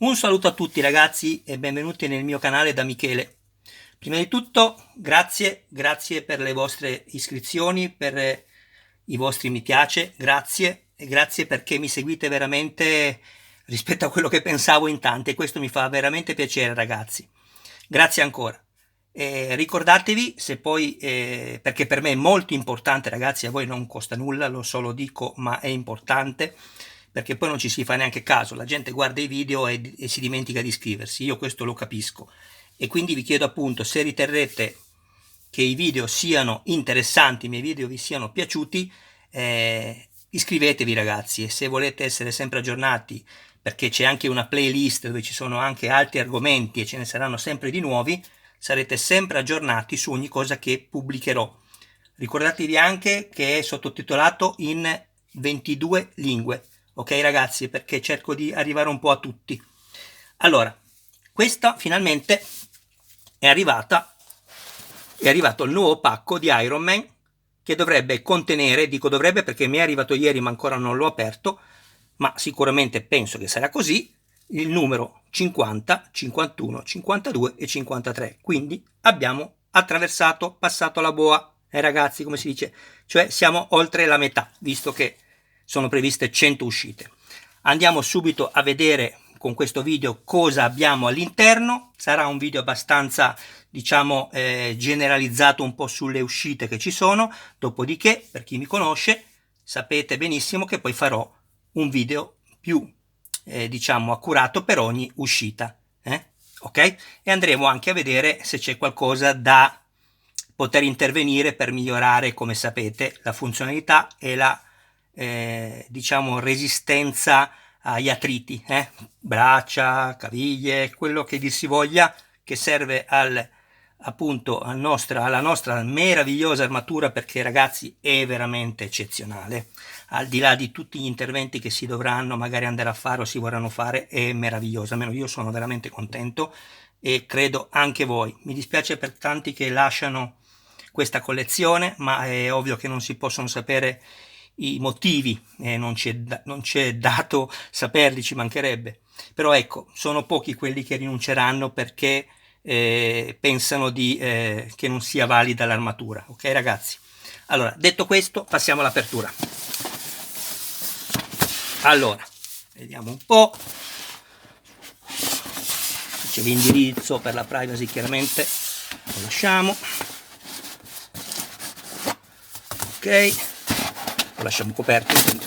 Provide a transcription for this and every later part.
Un saluto a tutti ragazzi e benvenuti nel mio canale da Michele. Prima di tutto grazie per le vostre iscrizioni, per i vostri mi piace, grazie e grazie perché mi seguite veramente rispetto a quello che pensavo in tanti e questo mi fa veramente piacere ragazzi. Grazie ancora. Ricordatevi se poi, perché per me è molto importante ragazzi, a voi non costa nulla, lo so lo dico, ma è importante perché poi non ci si fa neanche caso, la gente guarda i video e si dimentica di iscriversi, io questo lo capisco e quindi vi chiedo appunto se riterrete che i video siano interessanti, i miei video vi siano piaciuti, iscrivetevi ragazzi e se volete essere sempre aggiornati perché c'è anche una playlist dove ci sono anche altri argomenti e ce ne saranno sempre di nuovi, sarete sempre aggiornati su ogni cosa che pubblicherò. Ricordatevi anche che è sottotitolato in 22 lingue, ok ragazzi, perché cerco di arrivare un po' a tutti. Allora, questa finalmente è arrivato il nuovo pacco di Iron Man che dovrebbe contenere, dico dovrebbe perché mi è arrivato ieri ma ancora non l'ho aperto, ma sicuramente penso che sarà così, il numero 50, 51, 52 e 53. Quindi abbiamo passato la boa, ragazzi, come si dice, cioè siamo oltre la metà, visto che sono previste 100 uscite. Andiamo subito a vedere con questo video cosa abbiamo all'interno. Sarà un video abbastanza diciamo generalizzato un po' sulle uscite che ci sono, dopodiché per chi mi conosce sapete benissimo che poi farò un video più diciamo accurato per ogni uscita, ok? E andremo anche a vedere se c'è qualcosa da poter intervenire per migliorare, come sapete, la funzionalità e la diciamo resistenza agli attriti, braccia, caviglie, quello che dir si voglia, che serve appunto alla nostra meravigliosa armatura, perché ragazzi è veramente eccezionale, al di là di tutti gli interventi che si dovranno magari andare a fare o si vorranno fare, è meravigliosa, almeno io sono veramente contento e credo anche voi. Mi dispiace per tanti che lasciano questa collezione, ma è ovvio che non si possono sapere i motivi, non c'è dato saperli, ci mancherebbe, però ecco, sono pochi quelli che rinunceranno perché pensano che non sia valida l'armatura, ok ragazzi? Allora, detto questo, passiamo all'apertura. Allora, vediamo un po', c'è l'indirizzo per la privacy, chiaramente lo lasciamo, ok, lo lasciamo coperto quindi.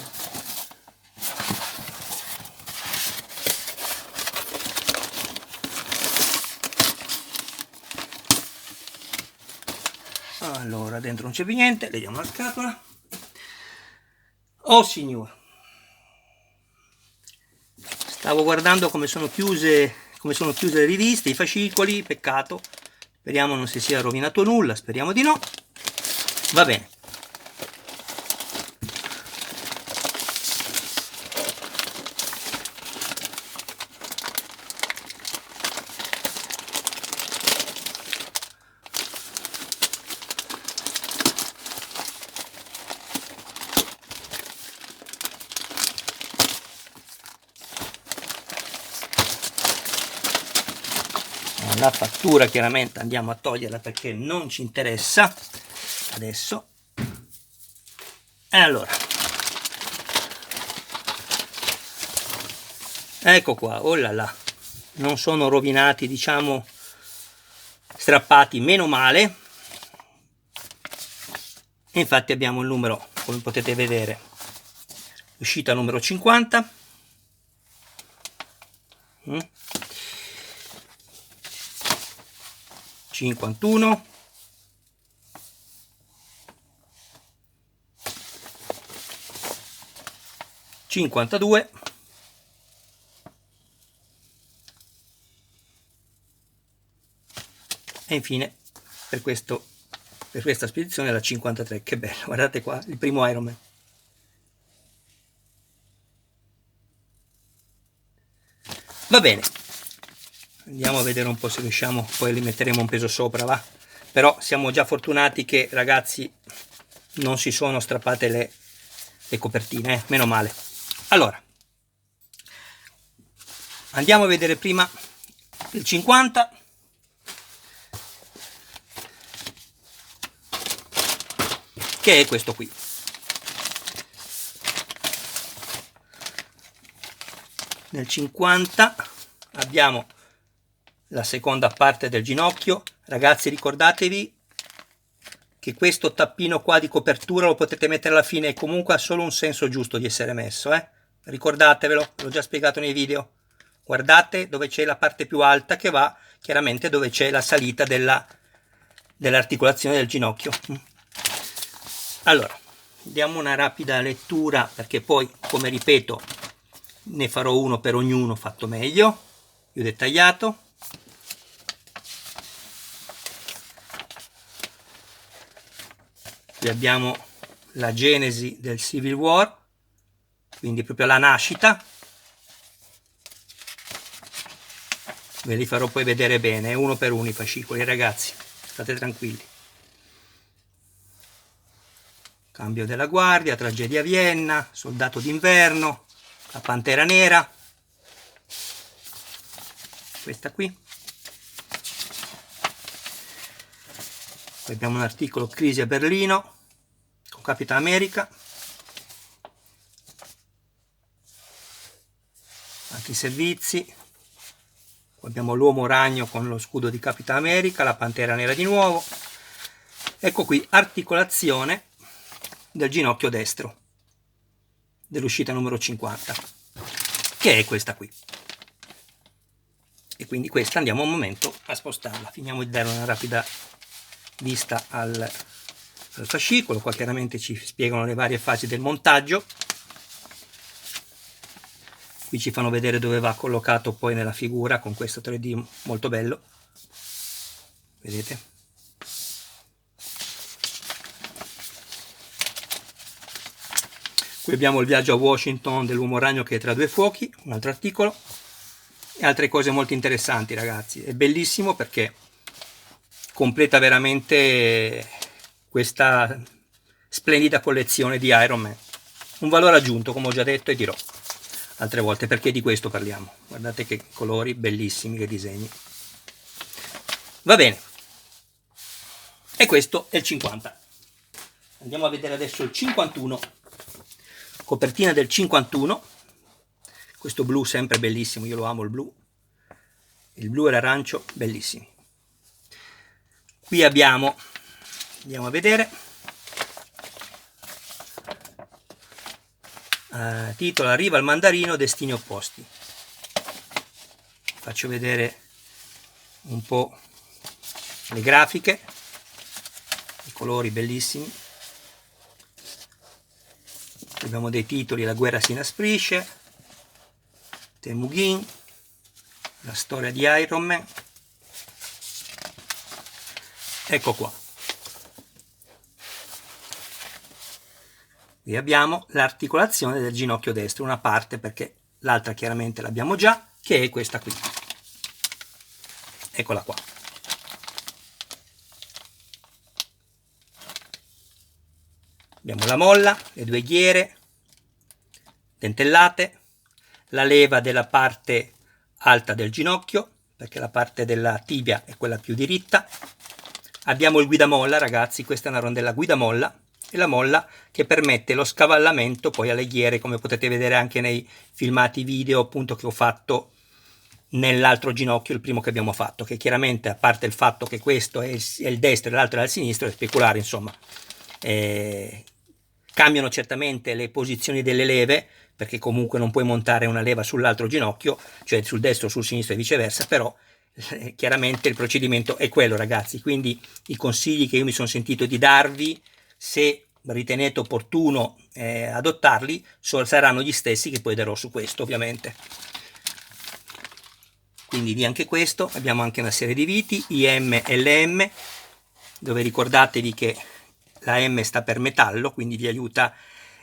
Allora, dentro non c'è più niente, vediamo la scatola. Oh signore, stavo guardando come sono chiuse le riviste, i fascicoli, peccato, speriamo non si sia rovinato nulla, speriamo di no. Va bene. La fattura chiaramente andiamo a toglierla perché non ci interessa adesso. E allora, ecco qua, oh là là, non sono rovinati, diciamo strappati, meno male. E infatti abbiamo il numero, come potete vedere, uscita numero 50. 51, 52 e infine per questa spedizione la 53. Che bello, guardate qua il primo Iron Man. Va bene, andiamo a vedere un po' se riusciamo, poi li metteremo un peso sopra, va? Però siamo già fortunati che ragazzi non si sono strappate le copertine, meno male. Allora, Andiamo a vedere prima il 50, che è questo qui. Nel 50 abbiamo la seconda parte del ginocchio. Ragazzi, ricordatevi che questo tappino qua di copertura lo potete mettere alla fine e comunque ha solo un senso giusto di essere messo, ricordatevelo, l'ho già spiegato nei video. Guardate dove c'è la parte più alta che va chiaramente dove c'è la salita dell'articolazione del ginocchio. Allora, diamo una rapida lettura, perché poi, come ripeto, ne farò uno per ognuno fatto meglio, più dettagliato. Qui abbiamo la genesi del Civil War, quindi proprio la nascita. Ve li farò poi vedere bene, uno per uno i fascicoli, ragazzi, state tranquilli. Cambio della guardia, tragedia a Vienna, soldato d'inverno, la pantera nera, questa qui. Poi abbiamo un articolo crisi a Berlino con Capitan America, antiservizi. Poi abbiamo l'uomo ragno con lo scudo di Capitan America, la pantera nera di nuovo. Ecco qui, articolazione del ginocchio destro dell'uscita numero 50, che è questa qui. E quindi questa andiamo un momento a spostarla. Finiamo di dare una rapida vista al fascicolo. Qua chiaramente ci spiegano le varie fasi del montaggio. Qui ci fanno vedere dove va collocato poi nella figura con questo 3D molto bello, vedete? Qui abbiamo il viaggio a Washington dell'uomo ragno che è tra due fuochi, un altro articolo, e altre cose molto interessanti, ragazzi. È bellissimo perché completa veramente questa splendida collezione di Iron Man. Un valore aggiunto, come ho già detto e dirò altre volte, perché di questo parliamo. Guardate che colori bellissimi, che disegni. Va bene, e questo è il 50. Andiamo a vedere adesso il 51, copertina del 51, questo blu sempre bellissimo, io lo amo il blu e l'arancio bellissimi. Qui abbiamo, andiamo a vedere, titolo Arriva il mandarino, destini opposti. Faccio vedere un po' le grafiche, i colori bellissimi. Abbiamo dei titoli: La guerra si inasprisce, Temugin, la storia di Iron Man. Ecco qua. Qui abbiamo l'articolazione del ginocchio destro, una parte, perché l'altra chiaramente l'abbiamo già, che è questa qui. Eccola qua. Abbiamo la molla, le due ghiere dentellate, la leva della parte alta del ginocchio, perché la parte della tibia è quella più diritta. Abbiamo il guidamolla, ragazzi, questa è una rondella guidamolla, e la molla che permette lo scavallamento poi alle ghiere, come potete vedere anche nei filmati video appunto che ho fatto nell'altro ginocchio, il primo che abbiamo fatto, che chiaramente, a parte il fatto che questo è il destro e l'altro è il sinistro, è speculare, insomma. Cambiano certamente le posizioni delle leve, perché comunque non puoi montare una leva sull'altro ginocchio, cioè sul destro o sul sinistro e viceversa, però chiaramente il procedimento è quello, ragazzi. Quindi i consigli che io mi sono sentito di darvi, se ritenete opportuno adottarli, saranno gli stessi che poi darò su questo, ovviamente. Quindi di anche questo abbiamo anche una serie di viti, IM e LM, dove ricordatevi che la M sta per metallo, quindi vi aiuta,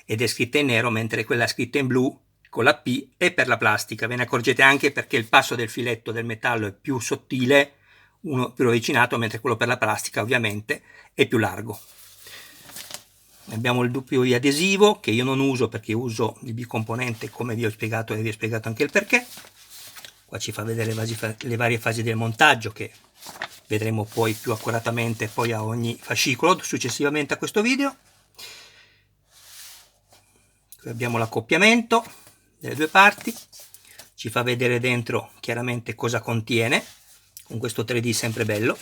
ed è scritta in nero, mentre quella scritta in blu con la P è per la plastica. Ve ne accorgete anche perché il passo del filetto del metallo è più sottile, uno più ravvicinato, mentre quello per la plastica ovviamente è più largo. Abbiamo il doppio adesivo, che io non uso perché uso il bicomponente, come vi ho spiegato, e vi ho spiegato anche il perché. Qua ci fa vedere le varie fasi del montaggio, che vedremo poi più accuratamente poi a ogni fascicolo successivamente a questo video. Qui abbiamo l'accoppiamento delle due parti, ci fa vedere dentro chiaramente cosa contiene, con questo 3D sempre bello.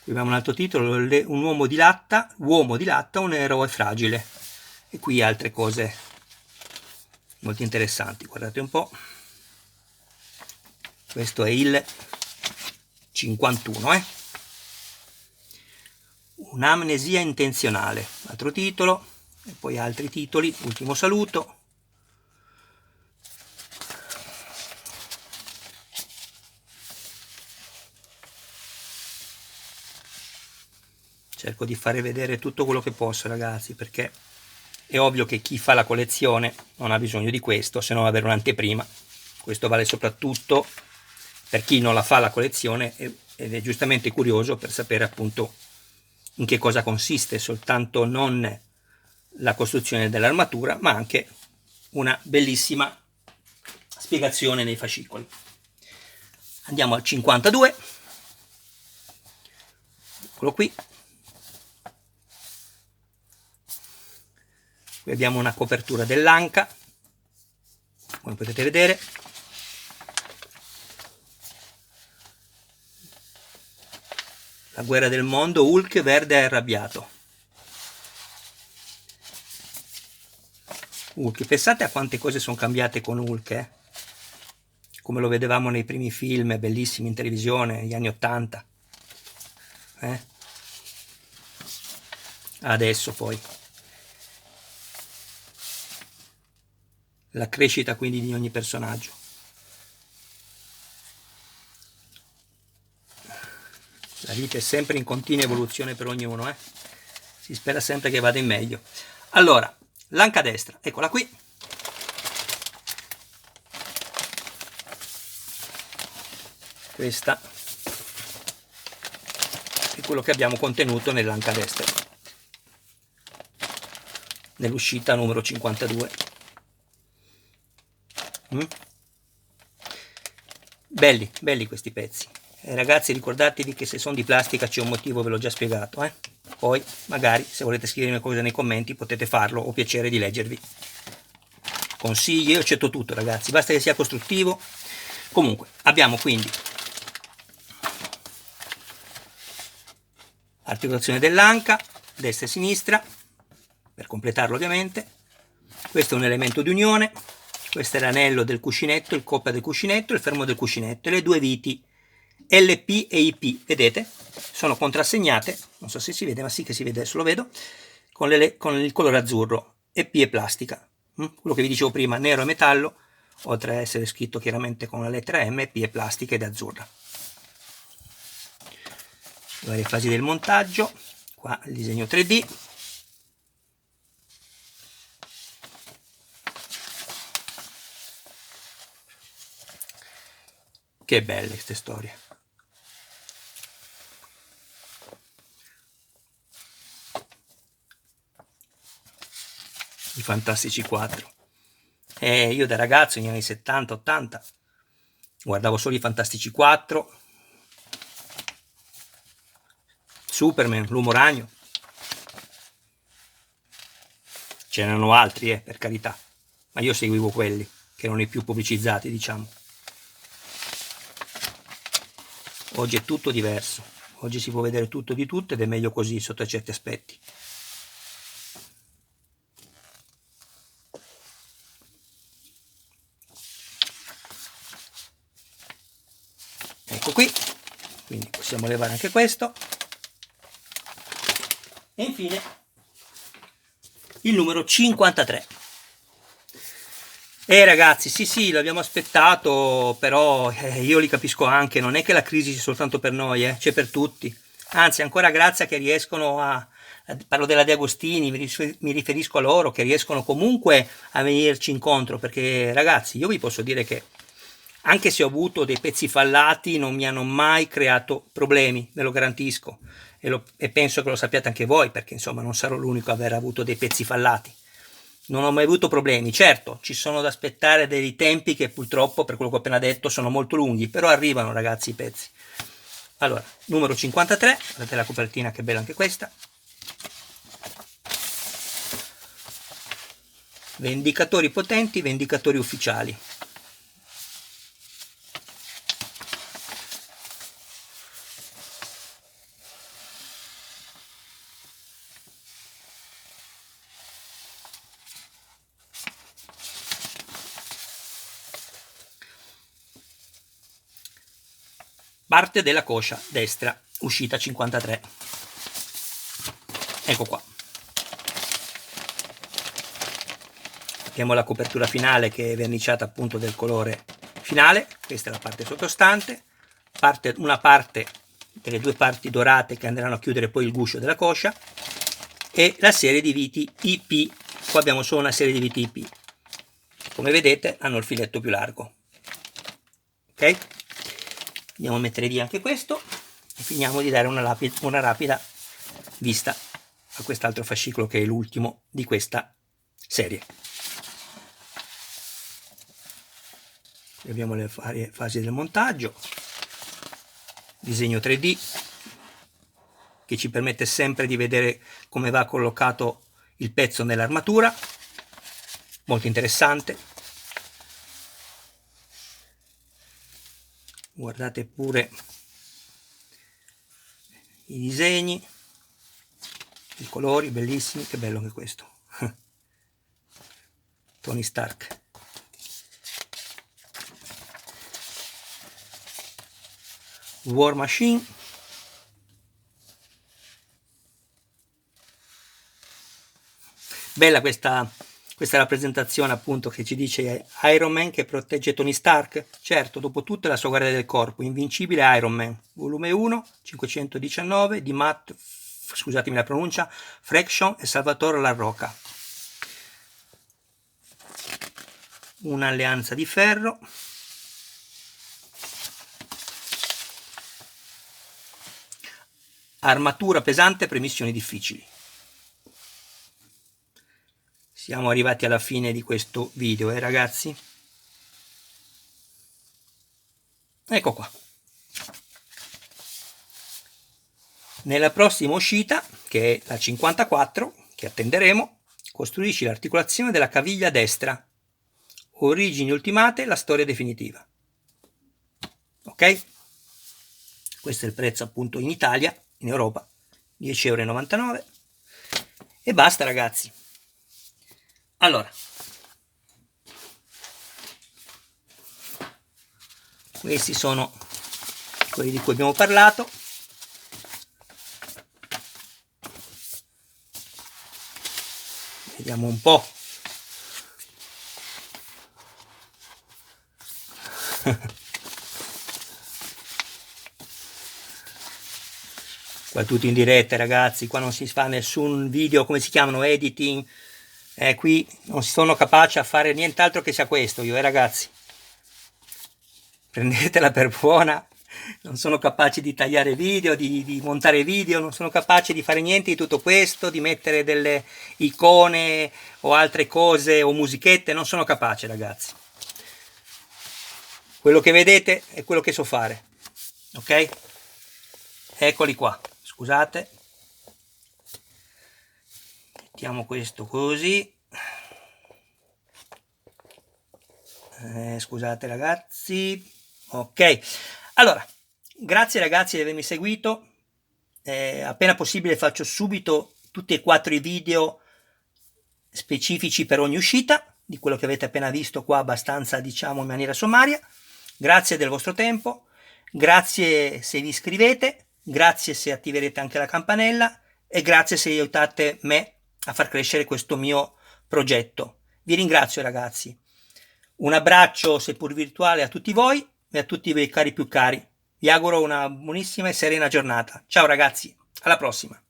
Qui abbiamo un altro titolo, un uomo di latta, un eroe fragile, e qui altre cose molto interessanti. Guardate un po', questo è il 51, un'amnesia intenzionale, altro titolo, e poi altri titoli, ultimo saluto. Cerco di fare vedere tutto quello che posso, ragazzi, perché è ovvio che chi fa la collezione non ha bisogno di questo, se no avere un'anteprima. Questo vale soprattutto per chi non la fa la collezione ed è giustamente curioso per sapere appunto in che cosa consiste, soltanto non la costruzione dell'armatura, ma anche una bellissima spiegazione nei fascicoli. Andiamo al 52, eccolo qui. Qui abbiamo una copertura dell'Anca, come potete vedere. La guerra del mondo, Hulk verde e arrabbiato. Hulk, pensate a quante cose sono cambiate con Hulk, come lo vedevamo nei primi film bellissimi in televisione negli anni 80. Adesso poi la crescita quindi di ogni personaggio. La vita è sempre in continua evoluzione per ognuno, si spera sempre che vada in meglio. Allora, l'anca destra, eccola qui. Questa è quello che abbiamo contenuto nell'anca destra, nell'uscita numero 52. Belli questi pezzi. Ragazzi, ricordatevi che se sono di plastica c'è un motivo, ve l'ho già spiegato. Poi magari se volete scrivermi cose nei commenti potete farlo, ho piacere di leggervi. Consigli, io accetto tutto, ragazzi, basta che sia costruttivo. Comunque abbiamo quindi articolazione dell'anca destra e sinistra per completarlo, ovviamente. Questo è un elemento di unione. Questo è l'anello del cuscinetto, il coppia del cuscinetto, il fermo del cuscinetto e le due viti LP e IP, vedete? Sono contrassegnate, non so se si vede, ma sì che si vede, adesso lo vedo, con il colore azzurro. EP è plastica, quello che vi dicevo prima, nero e metallo, oltre a essere scritto chiaramente con la lettera M, EP è plastica ed è azzurra. Le varie fasi del montaggio, qua il disegno 3D. Che belle queste storie. I Fantastici 4. Io da ragazzo negli anni 70-80 guardavo solo i Fantastici 4, Superman, l'Uomo Ragno. Ce n'erano altri, per carità, ma io seguivo quelli che erano i più pubblicizzati, diciamo. Oggi è tutto diverso, oggi si può vedere tutto di tutto ed è meglio così sotto certi aspetti. Ecco qui, quindi possiamo levare anche questo. E infine il numero 53. Ragazzi, sì, l'abbiamo aspettato, però io li capisco anche, non è che la crisi sia soltanto per noi, c'è per tutti. Anzi, ancora grazie che riescono parlo della De Agostini, mi riferisco a loro, che riescono comunque a venirci incontro, perché ragazzi, io vi posso dire che anche se ho avuto dei pezzi fallati, non mi hanno mai creato problemi, ve lo garantisco, e penso che lo sappiate anche voi, perché insomma non sarò l'unico a aver avuto dei pezzi fallati. non ho mai avuto problemi. Certo, ci sono da aspettare dei tempi che purtroppo, per quello che ho appena detto, sono molto lunghi, però arrivano, ragazzi, i pezzi. Allora, numero 53, guardate la copertina, che bella anche questa. Vendicatori potenti, vendicatori ufficiali. Parte della coscia destra, uscita 53. Ecco qua. Abbiamo la copertura finale che è verniciata appunto del colore finale. Questa è la parte sottostante. Una parte delle due parti dorate che andranno a chiudere poi il guscio della coscia, e la serie di viti IP. Qua abbiamo solo una serie di viti IP. Come vedete hanno il filetto più largo. Ok? Andiamo a mettere via anche questo e finiamo di dare una rapida vista a quest'altro fascicolo, che è l'ultimo di questa serie. Qui abbiamo le varie fasi del montaggio, disegno 3D che ci permette sempre di vedere come va collocato il pezzo nell'armatura, molto interessante. Guardate pure i disegni, i colori bellissimi, che bello anche questo. Tony Stark. War Machine. Bella questa rappresentazione, appunto, che ci dice Iron Man che protegge Tony Stark. Certo, dopo tutta la sua guardia del corpo, invincibile Iron Man. Volume 1, 519 di Matt, scusatemi la pronuncia, Fraction e Salvatore La Roca. Un'alleanza di ferro. Armatura pesante per missioni difficili. Siamo arrivati alla fine di questo video, ragazzi. Ecco qua. Nella prossima uscita, che è la 54, che attenderemo, costruisci l'articolazione della caviglia destra. Origini ultimate, la storia definitiva. Ok? Questo è il prezzo appunto in Italia, in Europa, 10,99 €. E basta, ragazzi. Allora, questi sono quelli di cui abbiamo parlato. Vediamo un po'. Qua tutto in diretta, ragazzi, qua non si fa nessun video, come si chiamano, editing. Qui non sono capace a fare nient'altro che sia questo io, ragazzi. Prendetela per buona. Non sono capace di tagliare video, di montare video, non sono capace di fare niente di tutto questo, di mettere delle icone o altre cose o musichette, non sono capace, ragazzi. Quello che vedete è quello che so fare, ok? Eccoli qua, scusate. Mettiamo questo così. Scusate, ragazzi. Ok, allora, grazie ragazzi di avermi seguito. Appena possibile faccio subito tutti e 4 i video specifici per ogni uscita, di quello che avete appena visto qua, abbastanza, diciamo, in maniera sommaria. Grazie del vostro tempo, grazie se vi iscrivete, grazie se attiverete anche la campanella e grazie se aiutate me a far crescere questo mio progetto. Vi ringrazio, ragazzi. Un abbraccio, seppur virtuale, a tutti voi e a tutti i miei cari più cari. Vi auguro una buonissima e serena giornata. Ciao ragazzi, alla prossima.